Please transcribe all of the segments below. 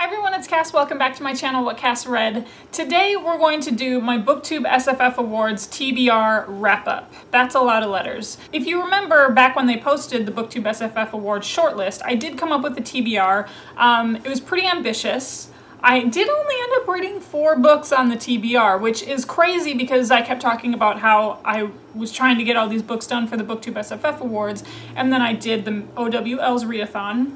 everyone, it's Cass. Welcome back to my channel, What Cass Read. Today we're going to do my Booktube SFF Awards TBR wrap-up. That's a lot of letters. If you remember back when they posted the Booktube SFF Awards shortlist, I did come up with the TBR. It was pretty ambitious. I did only end up reading 4 books on the TBR, which is crazy because I kept talking about how I was trying to get all these books done for the Booktube SFF Awards, and then I did the OWL's readathon.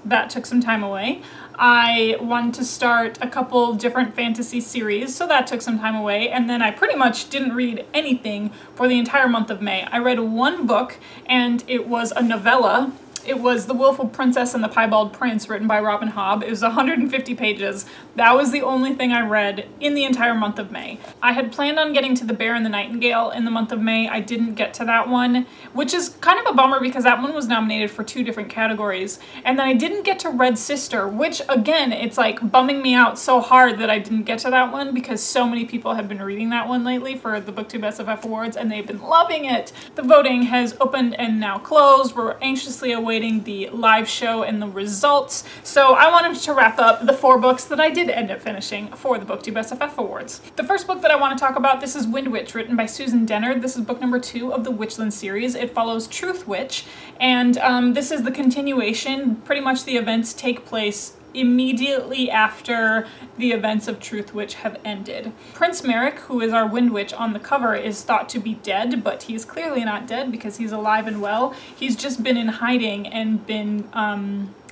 That took some time away. I wanted to start a couple different fantasy series, so that took some time away, and then I pretty much didn't read anything for the entire month of May. I read 1 book, and it was a novella. It was The Willful Princess and the Piebald Prince, written by Robin Hobb. It was 150 pages. That was the only thing I read in the entire month of May. I had planned on getting to The Bear and the Nightingale in the month of May. I didn't get to that one, which is kind of a bummer because that one was nominated for 2 different categories. And then I didn't get to Red Sister, which again, it's like bumming me out so hard that I didn't get to that one because so many people have been reading that one lately for the Booktube SFF Awards and they've been loving it. The voting has opened and now closed. We're anxiously awaiting the live show and the results. So I wanted to wrap up the 4 books that I did end up finishing for the Booktube SFF Awards. The first book that I want to talk about, this is Windwitch, written by Susan Dennard. This is book number 2 of the Witchland series. It follows Truthwitch, and this is the continuation. Pretty much the events take place immediately after the events of Truthwitch have ended. Prince Merrick, who is our Windwitch on the cover, is thought to be dead, but he's clearly not dead because he's alive and well. He's just been in hiding and been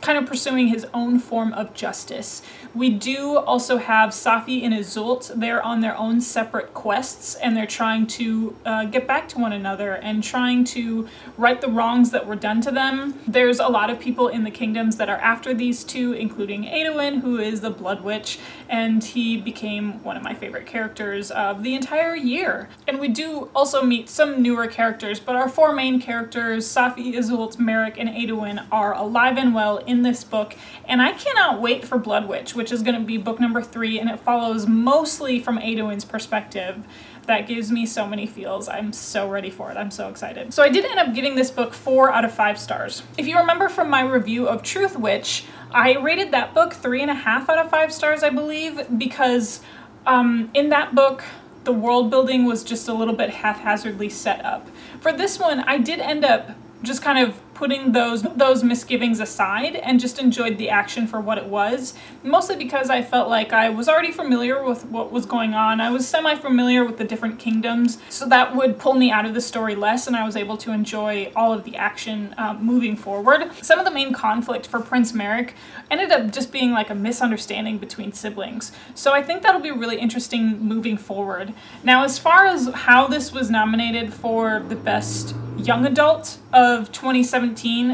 kind of pursuing his own form of justice. We do also have Safi and Izult. They're on their own separate quests and they're trying to get back to one another and trying to right the wrongs that were done to them. There's a lot of people in the kingdoms that are after these two, including Aedwin, who is the Blood Witch, and he became one of my favorite characters of the entire year. And we do also meet some newer characters, but our 4 main characters, Safi, Izult, Merrick, and Aedwin, are alive and well in this book, and I cannot wait for Blood Witch, which is going to be book number 3, and it follows mostly from Aedwin's perspective. That gives me so many feels. I'm so ready for it. I'm so excited. So I did end up giving this book 4 out of 5 stars. If you remember from my review of Truthwitch, I rated that book 3.5 out of 5 stars, I believe, because in that book, the world building was just a little bit haphazardly set up. For this one, I did end up just kind of putting those misgivings aside and just enjoyed the action for what it was, mostly because I felt like I was already familiar with what was going on. I was semi-familiar with the different kingdoms, so that would pull me out of the story less, and I was able to enjoy all of the action moving forward. Some of the main conflict for Prince Merrick ended up just being like a misunderstanding between siblings, so I think that'll be really interesting moving forward. Now, as far as how this was nominated for the Best Young Adult of 2017,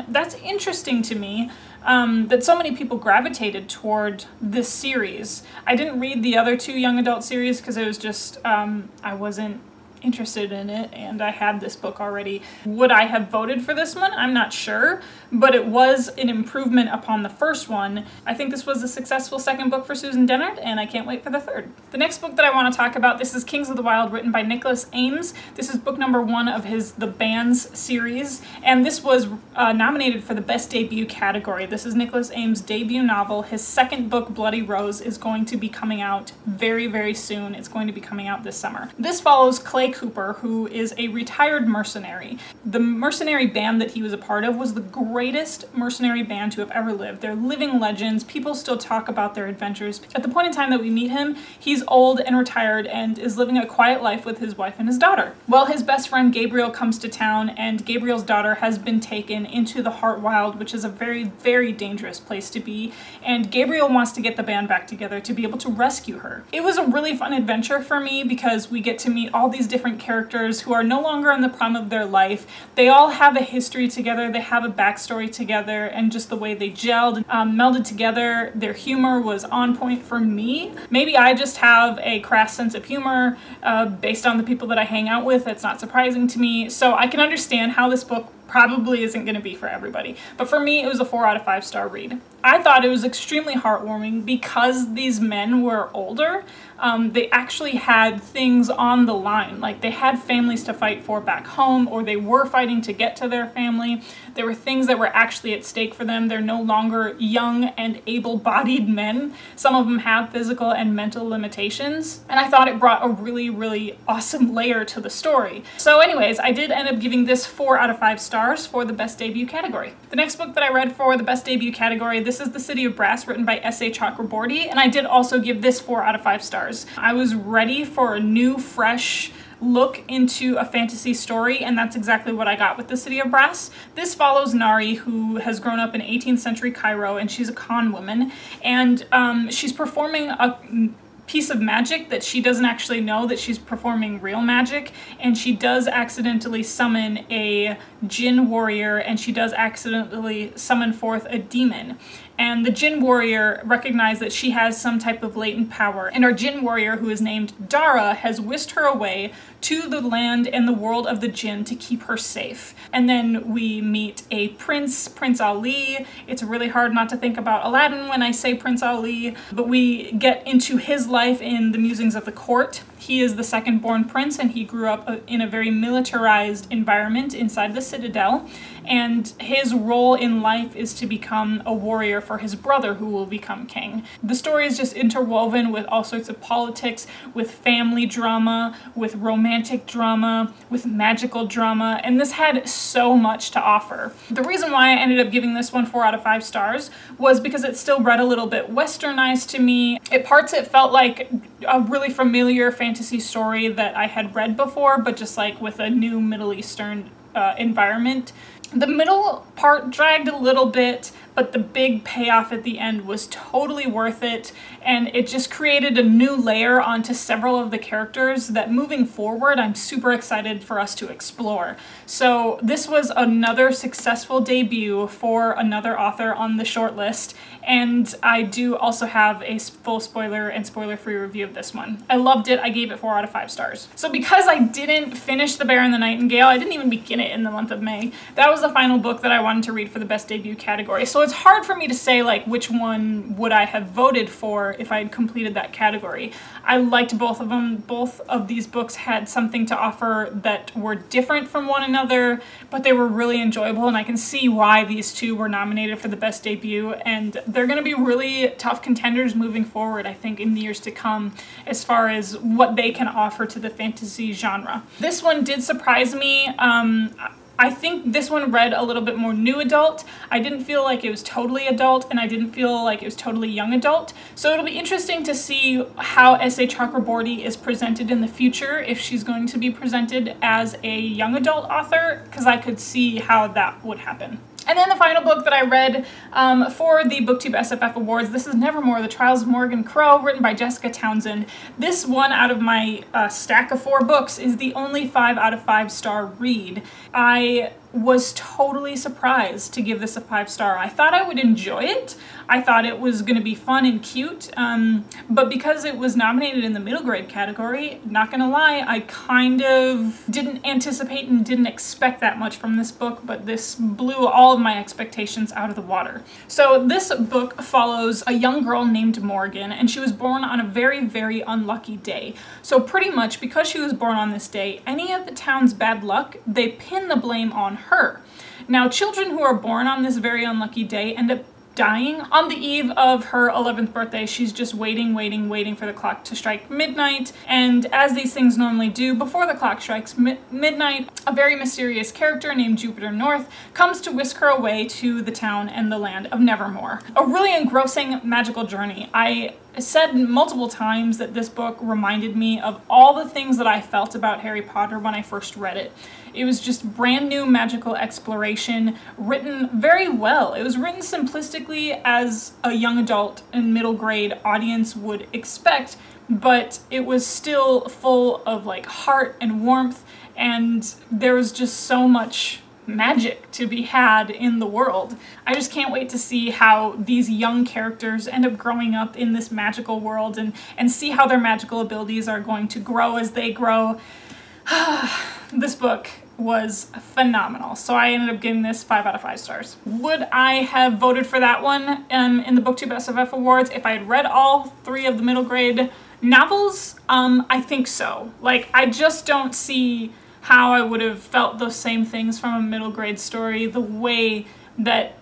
that's interesting to me, that so many people gravitated toward this series. I didn't read the other 2 young adult series because it was just, I wasn't interested in it and I had this book already. Would I have voted for this one? I'm not sure, but it was an improvement upon the first one. I think this was a successful 2nd book for Susan Dennard, and I can't wait for the 3rd. The next book that I want to talk about, this is Kings of the Wyld, written by Nicholas Eames. This is book number 1 of his The Bands series, and this was nominated for the Best Debut category. This is Nicholas Eames' debut novel. His 2nd book, Bloody Rose, is going to be coming out very, very soon. It's going to be coming out this summer. This follows Clay Cooper, who is a retired mercenary. The mercenary band that he was a part of was the greatest mercenary band to have ever lived. They're living legends. People still talk about their adventures. At the point in time that we meet him, he's old and retired and is living a quiet life with his wife and his daughter. Well, his best friend Gabriel comes to town, and Gabriel's daughter has been taken into the Heart Wyld, which is a very, very dangerous place to be, and Gabriel wants to get the band back together to be able to rescue her. It was a really fun adventure for me because we get to meet all these different characters who are no longer in the prime of their life. They all have a history together, they have a backstory together, and just the way they gelled, melded together, their humor was on point for me. Maybe I just have a crass sense of humor based on the people that I hang out with. It's not surprising to me, so I can understand how this book probably isn't going to be for everybody. But for me, it was a 4 out of 5 star read. I thought it was extremely heartwarming because these men were older. They actually had things on the line. Like, they had families to fight for back home, or they were fighting to get to their family. There were things that were actually at stake for them. They're no longer young and able-bodied men. Some of them have physical and mental limitations. And I thought it brought a really, really awesome layer to the story. So anyways, I did end up giving this 4 out of 5 stars for the best debut category. The next book that I read for the best debut category, this is The City of Brass, written by S.A. Chakraborty, and I did also give this 4 out of 5 stars. I was ready for a new, fresh look into a fantasy story, and that's exactly what I got with The City of Brass. This follows Nari, who has grown up in 18th century Cairo, and she's a con woman, and she's performing a piece of magic that she doesn't actually know that she's performing real magic, and she does accidentally summon a Jinn warrior, and she does accidentally summon forth a demon. And the Jinn warrior recognized that she has some type of latent power, and our Jinn warrior, who is named Dara, has whisked her away to the land and the world of the Jinn to keep her safe. And then we meet a prince, Prince Ali. It's really hard not to think about Aladdin when I say Prince Ali, but we get into his life in the musings of the court. He is the second born prince, and he grew up in a very militarized environment inside the citadel, and his role in life is to become a warrior for his brother, who will become king. The story is just interwoven with all sorts of politics, with family drama, with romantic drama, with magical drama, and this had so much to offer. The reason why I ended up giving this one 4 out of 5 stars was because it still read a little bit westernized to me. At parts it felt like a really familiar fantasy story that I had read before, but just like with a new Middle Eastern environment. The middle part dragged a little bit, but the big payoff at the end was totally worth it, and it just created a new layer onto several of the characters that moving forward I'm super excited for us to explore. So this was another successful debut for another author on the shortlist, and I do also have a full spoiler and spoiler-free review of this one. I loved it. I gave it 4 out of 5 stars. So because I didn't finish The Bear and the Nightingale, I didn't even begin it in the month of May, that was the final book that I wanted to read for the best debut category. So it's hard for me to say like which one would I have voted for if I had completed that category. I liked both of them. Both of these books had something to offer that were different from one another, but they were really enjoyable, and I can see why these two were nominated for the best debut, and they're going to be really tough contenders moving forward, I think, in the years to come as far as what they can offer to the fantasy genre. This one did surprise me. I think this one read a little bit more new adult. I didn't feel like it was totally adult, and I didn't feel like it was totally young adult. So it'll be interesting to see how S.A. Chakraborty is presented in the future, if she's going to be presented as a young adult author, because I could see how that would happen. And then the final book that I read for the Booktube SFF Awards, this is Nevermore, The Trials of Morrigan Crow, written by Jessica Townsend. This one out of my stack of 4 books is the only 5 out of 5 star read. I was totally surprised to give this a 5 star. I thought I would enjoy it. I thought it was going to be fun and cute, but because it was nominated in the middle grade category, not gonna lie, I kind of didn't anticipate and didn't expect that much from this book, but this blew all of my expectations out of the water. So this book follows a young girl named Morrigan, and she was born on a very, very unlucky day. So pretty much because she was born on this day, any of the town's bad luck, they pin the blame on her. Now, children who are born on this very unlucky day end up dying. On the eve of her 11th birthday, she's just waiting for the clock to strike midnight, and as these things normally do, before the clock strikes midnight, a very mysterious character named Jupiter North comes to whisk her away to the town and the land of Nevermore. A really engrossing magical journey. I said multiple times that this book reminded me of all the things that I felt about Harry Potter when I first read it. It was just brand new magical exploration, written very well. It was written simplistically as a young adult and middle grade audience would expect, but it was still full of like heart and warmth, and there was just so much magic to be had in the world. I just can't wait to see how these young characters end up growing up in this magical world and see how their magical abilities are going to grow as they grow. This book was phenomenal. So I ended up giving this 5 out of 5 stars. Would I have voted for that one in the Booktube SFF Awards if I had read all 3 of the middle grade novels? I think so. Like, I just don't see how I would have felt those same things from a middle grade story the way that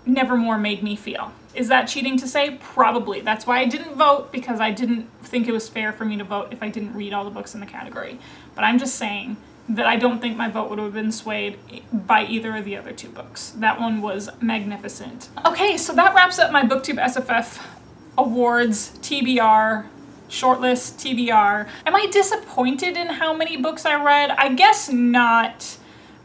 Nevermore made me feel. Is that cheating to say? Probably. That's why I didn't vote, because I didn't think it was fair for me to vote if I didn't read all the books in the category. But I'm just saying that I don't think my vote would have been swayed by either of the other 2 books. That one was magnificent. Okay, so that wraps up my Booktube SFF Awards TBR shortlist TBR. Am I disappointed in how many books I read? I guess not,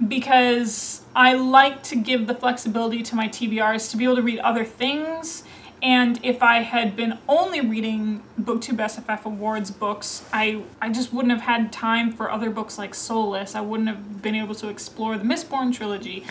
because I like to give the flexibility to my TBRs to be able to read other things. And if I had been only reading Booktube SFF Awards books, I just wouldn't have had time for other books like Soulless. I wouldn't have been able to explore the Mistborn trilogy.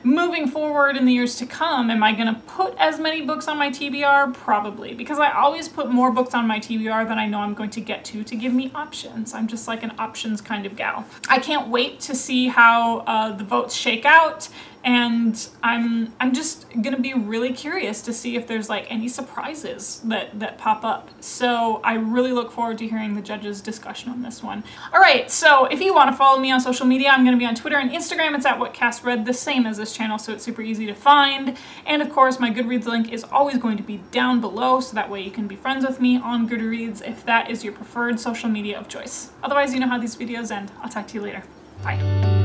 Moving forward in the years to come, am I going to put as many books on my TBR? Probably, because I always put more books on my TBR than I know I'm going to get to give me options. I'm just like an options kind of gal. I can't wait to see how the votes shake out. And I'm just gonna be really curious to see if there's like any surprises that pop up. So I really look forward to hearing the judges' discussion on this one. All right, so if you want to follow me on social media, I'm gonna be on Twitter and Instagram. It's at WhatCassRead, the same as this channel, so it's super easy to find. And of course, my Goodreads link is always going to be down below, so that way you can be friends with me on Goodreads if that is your preferred social media of choice. Otherwise, you know how these videos end. I'll talk to you later. Bye.